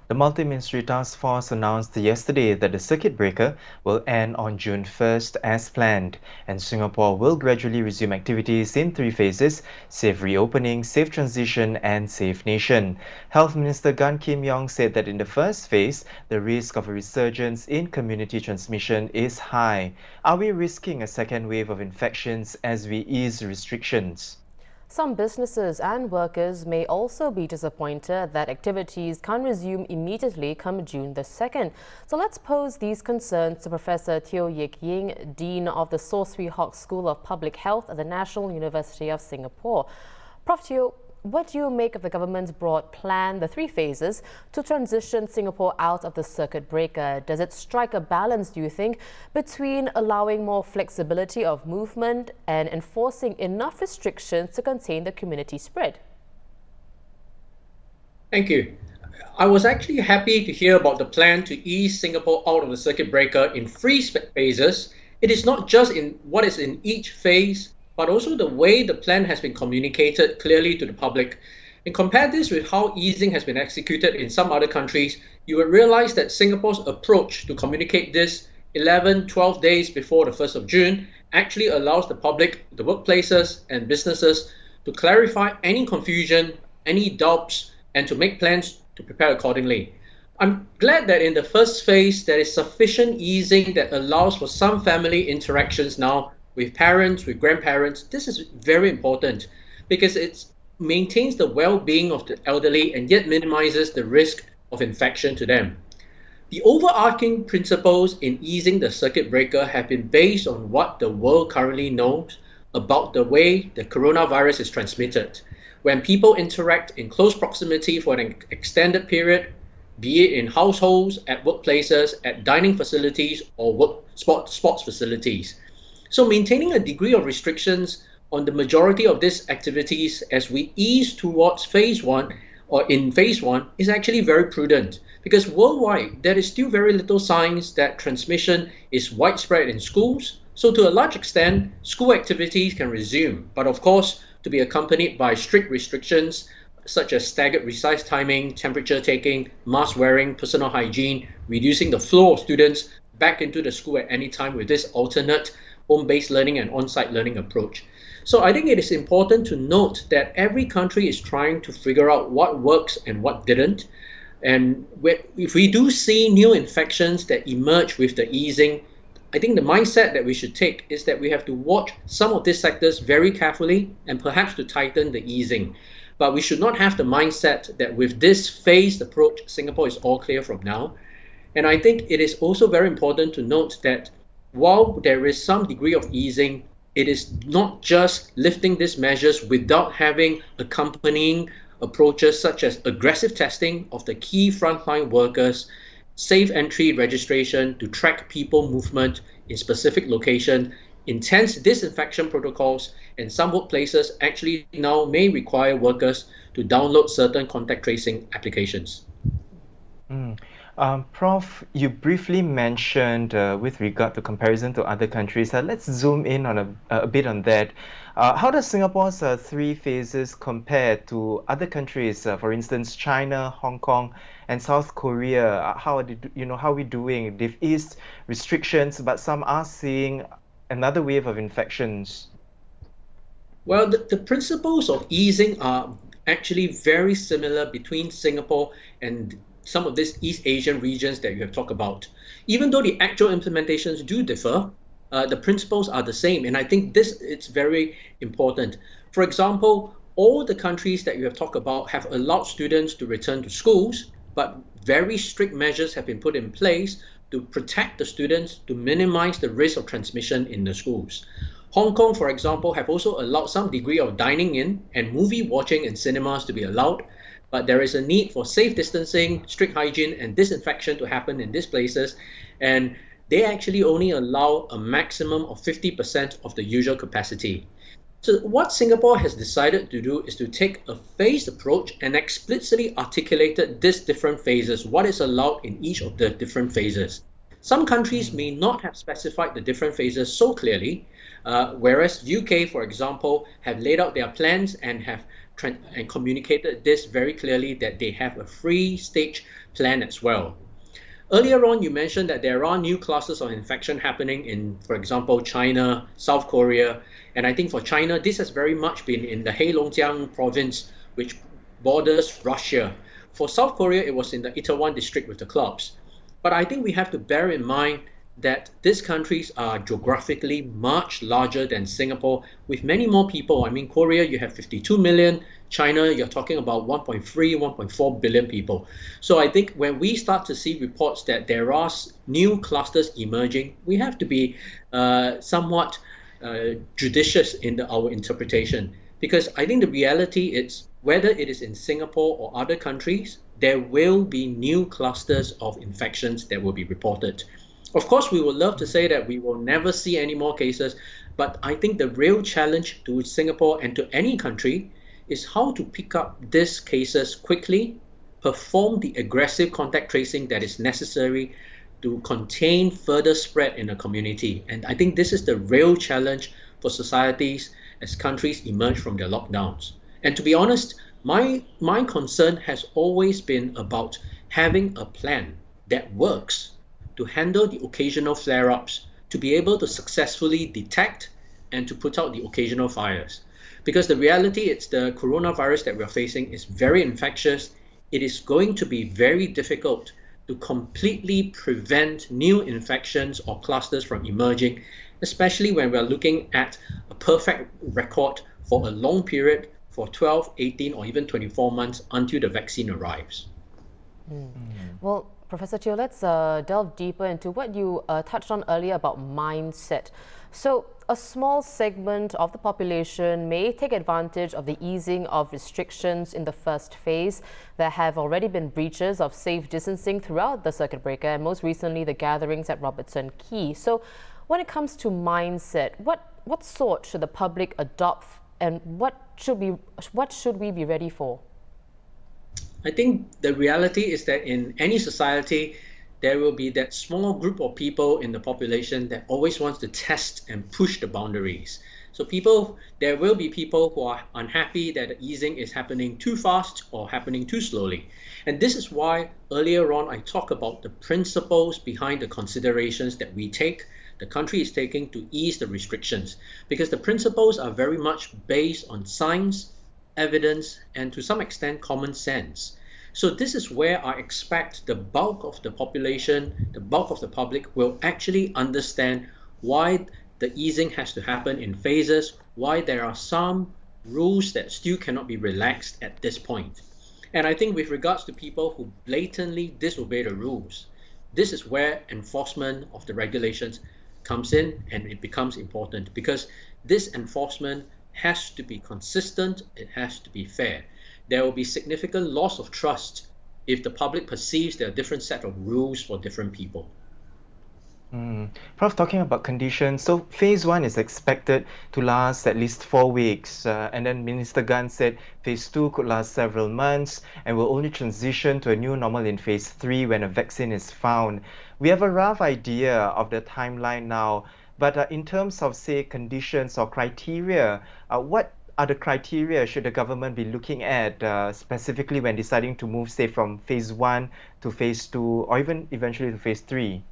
The multi-ministry task force announced yesterday that the circuit breaker will end on June 1st as planned, and Singapore will gradually resume activities in three phases: safe reopening, safe transition, and safe nation. Health Minister Gan Kim Yong said that in the first phase, the risk of a resurgence in community transmission is high. Are we risking a second wave of infections as we ease restrictions? Some businesses and workers may also be disappointed that activities can't resume immediately come June the 2nd. So let's pose these concerns to Professor Teo Yik Ying, Dean of the Swee Hock School of Public Health at the National University of Singapore. Prof. Teo, what do you make of the government's broad plan, the three phases, to transition Singapore out of the circuit breaker? Does it strike a balance, do you think, between allowing more flexibility of movement and enforcing enough restrictions to contain the community spread? Thank you. I was actually happy to hear about the plan to ease Singapore out of the circuit breaker in three phases. It is not just in what is in each phase, but also the way the plan has been communicated clearly to the public. And compare this with how easing has been executed in some other countries, you will realize that Singapore's approach to communicate this 11, 12 days before the 1st of June actually allows the public, the workplaces, and businesses to clarify any confusion, any doubts, and to make plans to prepare accordingly. I'm glad that in the first phase, there is sufficient easing that allows for some family interactions now with parents, with grandparents. This is very important because it maintains the well-being of the elderly and yet minimizes the risk of infection to them. The overarching principles in easing the circuit breaker have been based on what the world currently knows about the way the coronavirus is transmitted. When people interact in close proximity for an extended period, be it in households, at workplaces, at dining facilities, or sports facilities. So maintaining a degree of restrictions on the majority of these activities as we ease towards phase one or in phase one is actually very prudent because worldwide there is still very little signs that transmission is widespread in schools. So to a large extent, school activities can resume, but of course to be accompanied by strict restrictions such as staggered recess timing, temperature taking, mask wearing, personal hygiene, reducing the flow of students back into the school at any time with this alternate home-based learning and on-site learning approach. So I think it is important to note that every country is trying to figure out what works and what didn't. And if we do see new infections that emerge with the easing, I think the mindset that we should take is that we have to watch some of these sectors very carefully and perhaps to tighten the easing. But we should not have the mindset that with this phased approach, Singapore is all clear from now. And I think it is also very important to note that while there is some degree of easing, it is not just lifting these measures without having accompanying approaches such as aggressive testing of the key frontline workers, safe entry registration to track people movement in specific location, intense disinfection protocols, and some workplaces actually now may require workers to download certain contact tracing applications. Prof, you briefly mentioned with regard to comparison to other countries. Let's zoom in on a bit on that. How does Singapore's three phases compare to other countries? For instance, China, Hong Kong, and South Korea. How are we doing? They've eased restrictions, but some are seeing another wave of infections. Well, the principles of easing are actually very similar between Singapore and some of these East Asian regions that you have talked about. Even though the actual implementations do differ, the principles are the same. And I think it's very important. For example, all the countries that you have talked about have allowed students to return to schools, but very strict measures have been put in place to protect the students to minimize the risk of transmission in the schools. Hong Kong, for example, have also allowed some degree of dining in and movie watching in cinemas to be allowed, but there is a need for safe distancing, strict hygiene, and disinfection to happen in these places, and they actually only allow a maximum of 50% of the usual capacity. So what Singapore has decided to do is to take a phased approach and explicitly articulated these different phases, what is allowed in each of the different phases. Some countries may not have specified the different phases so clearly, whereas UK, for example, have laid out their plans and have and communicated this very clearly that they have a free stage plan as well. Earlier on, you mentioned that there are new clusters of infection happening in, for example, China, South Korea. And I think for China, this has very much been in the Heilongjiang province, which borders Russia. For South Korea, it was in the Itaewon district with the clubs. But I think we have to bear in mind that these countries are geographically much larger than Singapore, with many more people. I mean, Korea, you have 52 million. China, you're talking about 1.3, 1.4 billion people. So I think when we start to see reports that there are new clusters emerging, we have to be somewhat judicious in our interpretation. Because I think the reality is, whether it is in Singapore or other countries, there will be new clusters of infections that will be reported. Of course, we would love to say that we will never see any more cases, but I think the real challenge to Singapore and to any country is how to pick up these cases quickly, perform the aggressive contact tracing that is necessary to contain further spread in the community. And I think this is the real challenge for societies as countries emerge from their lockdowns. And to be honest, my concern has always been about having a plan that works to handle the occasional flare-ups, to be able to successfully detect and to put out the occasional fires. Because the reality is the coronavirus that we're facing is very infectious. It is going to be very difficult to completely prevent new infections or clusters from emerging, especially when we're looking at a perfect record for a long period, for 12, 18, or even 24 months until the vaccine arrives. Well, Professor Teo, let's delve deeper into what you touched on earlier about mindset. So, a small segment of the population may take advantage of the easing of restrictions in the first phase. There have already been breaches of safe distancing throughout the circuit breaker, and most recently the gatherings at Robertson Quay. So, when it comes to mindset, what sort should the public adopt, and what should we be ready for? I think the reality is that in any society, there will be that small group of people in the population that always wants to test and push the boundaries. So there will be people who are unhappy that the easing is happening too fast or happening too slowly. And this is why earlier on I talked about the principles behind the considerations that the country is taking to ease the restrictions. Because the principles are very much based on science, evidence, and to some extent common sense. So this is where I expect the bulk of the population, the bulk of the public will actually understand why the easing has to happen in phases, why there are some rules that still cannot be relaxed at this point. And I think with regards to people who blatantly disobey the rules, this is where enforcement of the regulations comes in, and it becomes important because this enforcement has to be consistent, it has to be fair. There will be significant loss of trust if the public perceives there are different set of rules for different people. Prof, talking about conditions, so phase 1 is expected to last at least 4 weeks, and then Minister Gan said phase 2 could last several months and will only transition to a new normal in phase 3 when a vaccine is found. We have a rough idea of the timeline now, but in terms of, say, conditions or criteria, what are the criteria should the government be looking at specifically when deciding to move, say, from phase 1 to phase 2 or even eventually to phase 3?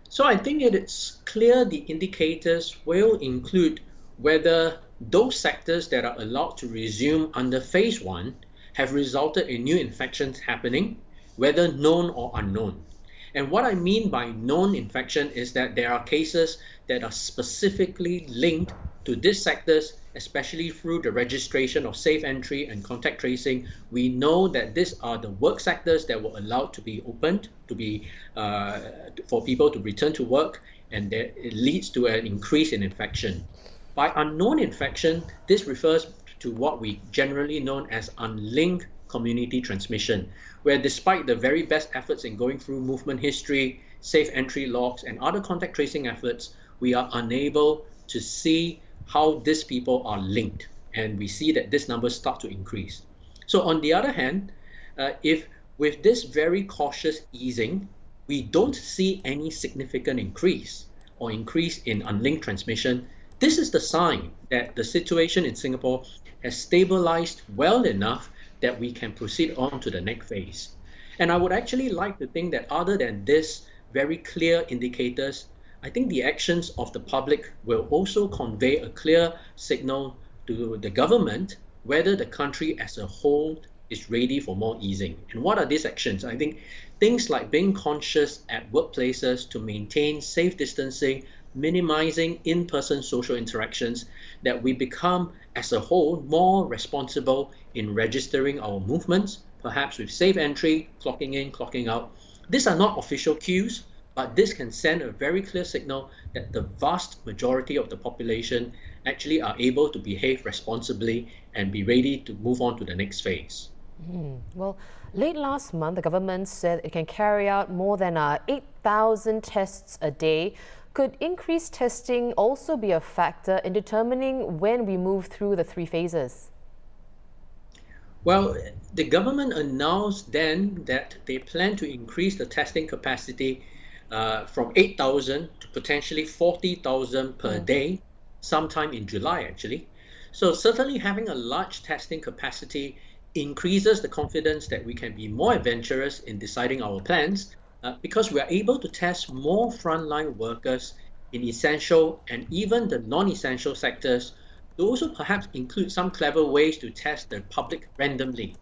So I think it is clear the indicators will include whether those sectors that are allowed to resume under phase 1 have resulted in new infections happening, whether known or unknown. And what I mean by known infection is that there are cases that are specifically linked to these sectors, especially through the registration of safe entry and contact tracing. We know that these are the work sectors that were allowed to be opened, to be for people to return to work, and that it leads to an increase in infection. By unknown infection, this refers to what we generally known as unlinked community transmission, where despite the very best efforts in going through movement history, safe entry logs, and other contact tracing efforts, we are unable to see how these people are linked, and we see that these numbers start to increase. So on the other hand, if with this very cautious easing, we don't see any significant increase in unlinked transmission, this is the sign that the situation in Singapore has stabilized well enough that we can proceed on to the next phase. And I would actually like to think that other than this very clear indicators, I think the actions of the public will also convey a clear signal to the government whether the country as a whole is ready for more easing. And what are these actions? I think things like being conscious at workplaces to maintain safe distancing, minimizing in-person social interactions, that we become as a whole more responsible in registering our movements, perhaps with safe entry, clocking in, clocking out. These are not official cues, but this can send a very clear signal that the vast majority of the population actually are able to behave responsibly and be ready to move on to the next phase. Well, late last month, the government said it can carry out more than 8,000 tests a day. Could increased testing also be a factor in determining when we move through the three phases? Well, the government announced then that they plan to increase the testing capacity from 8,000 to potentially 40,000 per day, sometime in July, actually. So certainly having a large testing capacity increases the confidence that we can be more adventurous in deciding our plans because we are able to test more frontline workers in essential and even the non-essential sectors to also perhaps include some clever ways to test the public randomly,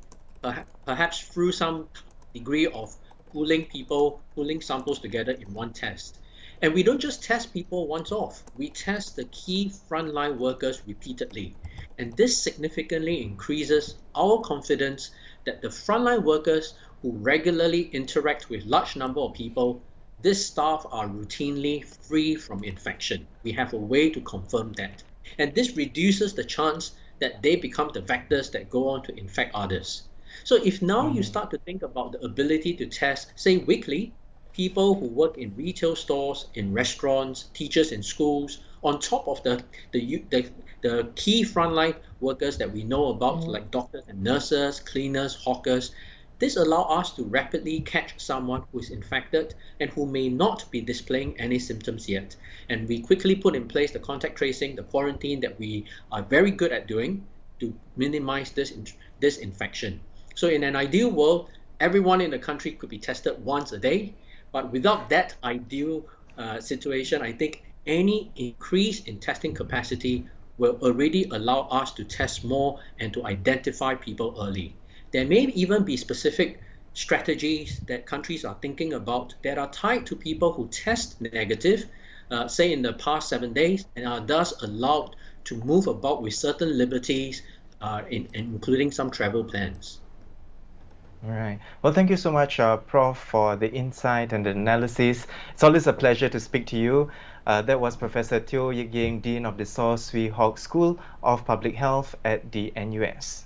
perhaps through some degree of pooling samples together in one test. And we don't just test people once off, we test the key frontline workers repeatedly. And this significantly increases our confidence that the frontline workers who regularly interact with large number of people, these staff are routinely free from infection. We have a way to confirm that. And this reduces the chance that they become the vectors that go on to infect others. So if now you start to think about the ability to test, say weekly, people who work in retail stores, in restaurants, teachers in schools, on top of the key frontline workers that we know about, like doctors and nurses, cleaners, hawkers, this allows us to rapidly catch someone who is infected and who may not be displaying any symptoms yet. And we quickly put in place the contact tracing, the quarantine that we are very good at doing to minimize this infection. So in an ideal world, everyone in the country could be tested once a day. But without that ideal situation, I think any increase in testing capacity will already allow us to test more and to identify people early. There may even be specific strategies that countries are thinking about that are tied to people who test negative, say in the past 7 days, and are thus allowed to move about with certain liberties, including some travel plans. All right. Well, thank you so much, Prof, for the insight and the analysis. It's always a pleasure to speak to you. That was Professor Teo Yik Ying, Dean of the Swee Hock School of Public Health at the NUS.